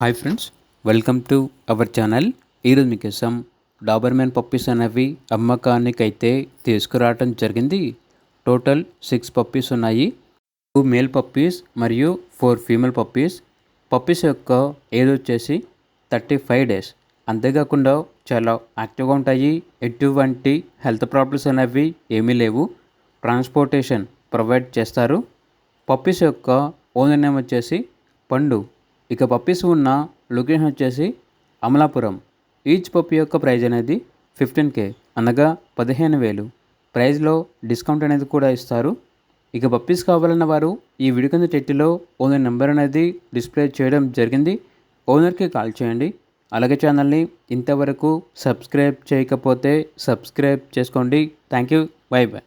Hi friends, welcome to our channel. ఈరోజు మీకోసం Doberman puppies అనేవి అమ్మకానికి అయితే తీసుకురావటం జరిగింది. టోటల్ 6 పప్పీస్ ఉన్నాయి. 2 మేల్ పప్పీస్ మరియు 4 ఫీమేల్ పప్పీస్. పప్పీస్ యొక్క ఏజ్ వచ్చేసి 35 డేస్. అంతేకాకుండా చాలా యాక్టివ్గా ఉంటాయి. ఎటువంటి హెల్త్ ప్రాబ్లమ్స్ అనేవి ఏమీ లేవు. ట్రాన్స్పోర్టేషన్ ప్రొవైడ్ చేస్తారు. పప్పీస్ యొక్క ఓనర్ నేమ్ వచ్చేసి పండు. ఇక పప్పీస్ ఉన్న లొకేషన్ వచ్చేసి అమలాపురం. ఈచ్ పప్పీ యొక్క ప్రైజ్ అనేది 15K అనగా 15,000. ప్రైజ్లో డిస్కౌంట్ అనేది కూడా ఇస్తారు. ఇక పప్పీస్ కావాలన్న వారు ఈ వీడియో కింద టైటిల్లో ఓనర్ నెంబర్ అనేది డిస్ప్లే చేయడం జరిగింది. ఓనర్కి కాల్ చేయండి. అలాగే ఛానల్ని ఇంతవరకు సబ్స్క్రైబ్ చేయకపోతే సబ్స్క్రైబ్ చేసుకోండి. Thank you. By by.